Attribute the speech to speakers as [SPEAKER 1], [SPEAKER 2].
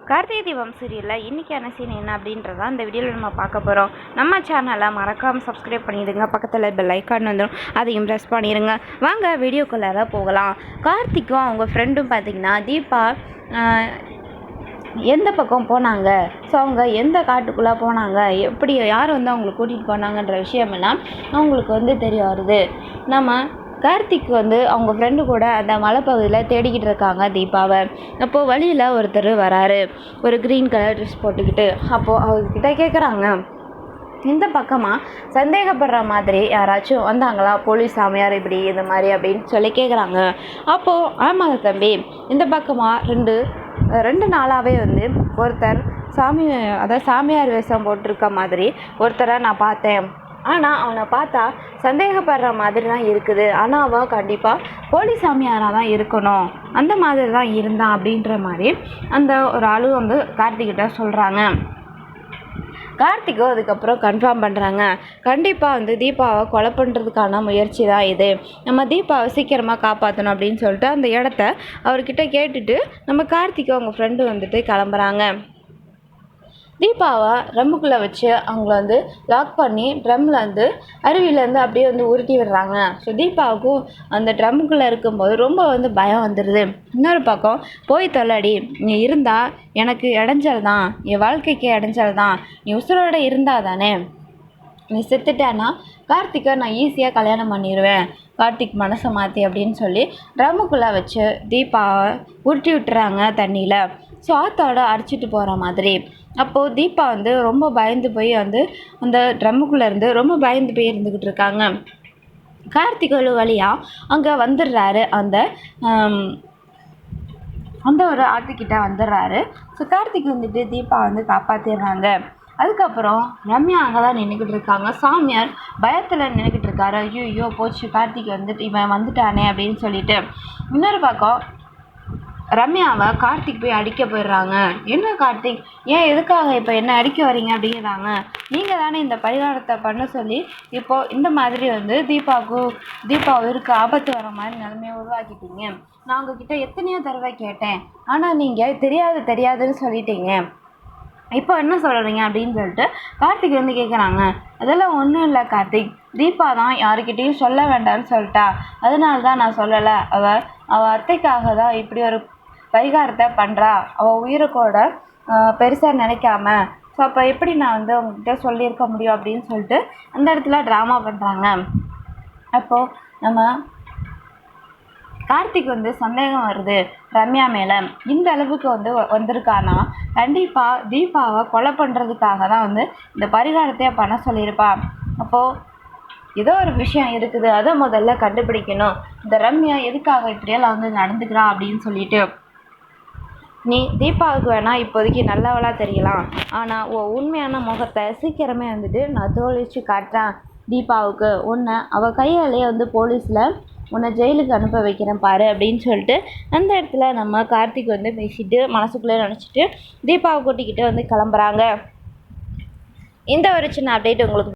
[SPEAKER 1] கார்த்திகை தீபம் சீரியலில் இன்றைக்கான சீன் என்ன அப்படின்றதான் இந்த வீடியோவில் நம்ம பார்க்க போகிறோம். நம்ம சேனலை மறக்காமல் சப்ஸ்கிரைப் பண்ணிடுங்க, பக்கத்தில் பெல் ஐக்கான் வந்துடும், அதையும் ப்ரெஸ் பண்ணிடுங்க. வாங்க வீடியோக்குள்ளார போகலாம். கார்த்திக்கும் அவங்க ஃப்ரெண்டும் பார்த்திங்கன்னா தீபா எந்த பக்கம் போனாங்க, ஸோ அவங்க எந்த காட்டுக்குள்ளே போனாங்க, எப்படி யார் வந்து அவங்களை கூட்டிகிட்டு போனாங்கன்ற விஷயமெல்லாம் அவங்களுக்கு தெரிய வருது. நம்ம கார்த்திக் அவங்க ஃப்ரெண்டு கூட அந்த மலைப்பகுதியில் தேடிக்கிட்டு இருக்காங்க தீபாவை. அப்போது வழியில் ஒருத்தர் வராரு, ஒரு க்ரீன் கலர் ட்ரெஸ் போட்டுக்கிட்டு. அப்போது அவர்கிட்ட கேட்குறாங்க, இந்த பக்கமாக சந்தேகப்படுற மாதிரி யாராச்சும் வந்தாங்களா, போலீஸ் சாமியார் இப்படி இது மாதிரி அப்படின்னு சொல்லி கேட்குறாங்க. அப்போது ஆமாங்க தம்பி, இந்த பக்கமாக ரெண்டு நாளாகவே ஒருத்தர் சாமியார் வேஷம் போட்டிருக்க மாதிரி ஒருத்தரை நான் பார்த்தேன். ஆனால் அவனை பார்த்தா சந்தேகப்படுற மாதிரி தான் இருக்குது. ஆனால் அவன் கண்டிப்பாக போலீஸ் சாமியாராக தான் இருக்கணும், அந்த மாதிரி தான் இருந்தான் அப்படின்ற மாதிரி அந்த ஒரு ஆளு கார்த்திகிட்ட சொல்கிறாங்க. கார்த்திகோ அதுக்கப்புறம் கன்ஃபார்ம் பண்ணுறாங்க, கண்டிப்பாக தீபாவை கொலை பண்ணுறதுக்கான முயற்சி தான் இது, நம்ம தீபாவை சீக்கிரமாக காப்பாற்றணும் அப்படின்னு சொல்லிட்டு அந்த இடத்த அவர்கிட்ட கேட்டுட்டு நம்ம கார்த்திகோ அவங்க ஃப்ரெண்டு கிளம்புறாங்க. தீபாவை ட்ரம்முக்குள்ளே வச்சு அவங்கள லாக் பண்ணி ட்ரம்மில் அருவியிலேருந்து அப்படியே உருட்டி விடுறாங்க. ஸோ தீபாவுக்கும் அந்த ட்ரம்முக்குள்ளே இருக்கும்போது ரொம்ப பயம் வந்துடுது. இன்னொரு பக்கம் போய் தொல்லடி, நீ இருந்தால் எனக்கு இடைஞ்சல் தான், என் வாழ்க்கைக்கு இடைஞ்சல் தான், நீ உசுரோடு இருந்தால் தானே, நீ செத்துட்டானா கார்த்திகை நான் ஈஸியாக கல்யாணம் பண்ணிடுவேன், கார்த்திக் மனசை மாற்றி அப்படின்னு சொல்லி ட்ரம்முக்குள்ளே வச்சு தீபாவை உருட்டி விட்டுறாங்க தண்ணியில். ஸோ ஆத்தோட அடிச்சிட்டு போகிற மாதிரி. அப்போது தீபா ரொம்ப பயந்து போய் அந்த ட்ரம்முக்குள்ளேருந்து ரொம்ப பயந்து போய் இருந்துக்கிட்டு இருக்காங்க. கார்த்திக் ஒரு வழியாக அங்கே வந்துடுறாரு, அந்த ஒரு ஆத்துக்கிட்ட வந்துடுறாரு. ஸோ கார்த்திக் தீபா காப்பாற்றிடுறாங்க. அதுக்கப்புறம் ரம்யா அங்கே தான் நின்றுக்கிட்டு இருக்காங்க. சாமியார் பயத்தில் நின்றுக்கிட்டு இருக்காரு. ஐயோ போச்சு, கார்த்திக் இவன் வந்துட்டானே அப்படின்னு சொல்லிட்டு. இன்னொரு பக்கம் ரம்யாவை கார்த்திக் போய் அடிக்க போயிடுறாங்க. என்ன கார்த்திக், ஏன் எதுக்காக இப்போ என்ன அடிக்க வரீங்க அப்படிங்கிறாங்க. நீங்கள் தானே இந்த பரிகாரத்தை பண்ண சொல்லி இப்போது இந்த மாதிரி தீபா உயிருக்கு ஆபத்து வர மாதிரி நிலைமையை உருவாக்கிட்டீங்க. நான் உங்ககிட்ட எத்தனையோ தடவை கேட்டேன், ஆனால் நீங்கள் தெரியாதுன்னு சொல்லிட்டீங்க, இப்போ என்ன சொல்கிறீங்க அப்படின்னு சொல்லிட்டு கார்த்திக் கேட்குறாங்க. அதெல்லாம் ஒன்றும் இல்லை கார்த்திக், தீபா தான் யாருக்கிட்டேயும் சொல்ல வேண்டாம்னு சொல்லிட்டா, அதனால தான் நான் சொல்லலை. அவள் அத்தைக்காக தான் இப்படி ஒரு பரிகாரத்தை பண்ணுறா, அவள் உயிரை கூட பெருசாக நினைக்காம. ஸோ அப்போ எப்படி நான் உங்ககிட்ட சொல்லியிருக்க முடியும் அப்படின்னு சொல்லிட்டு அந்த இடத்துல ட்ராமா பண்ணுறாங்க. அப்போது நம்ம கார்த்திக் சந்தேகம் வருது ரம்யா மேலே. இந்த அளவுக்கு வந்திருக்கானா கண்டிப்பாக தீபாவை கொலை பண்ணுறதுக்காக தான் இந்த பரிகாரத்தையே பண்ண சொல்லியிருப்பா. அப்போது ஏதோ ஒரு விஷயம் இருக்குது, அதை முதல்ல கண்டுபிடிக்கணும். இந்த ரம்யா எதுக்காக இப்படியெல்லாம் நடந்துக்கிறா அப்படின்னு சொல்லிட்டு. நீ தீபாவுக்கு வேணால் இப்போதைக்கு நல்லவளாக தெரியலாம், ஆனால் உண்மையான முகத்தை சீக்கிரமே நான் தோழிச்சு காட்டுறேன் தீபாவுக்கு. அவள் கையாலேயே போலீஸில் உன்னை ஜெயிலுக்கு அனுப்ப வைக்கிறேன் பாரு அப்படின்னு சொல்லிட்டு அந்த இடத்துல நம்ம கார்த்திக் பேசிட்டு மனசுக்குள்ளே நினச்சிட்டு தீபாவை கூட்டிக்கிட்டு கிளம்புறாங்க. இந்த ஒரு சின்ன அப்டேட் உங்களுக்கு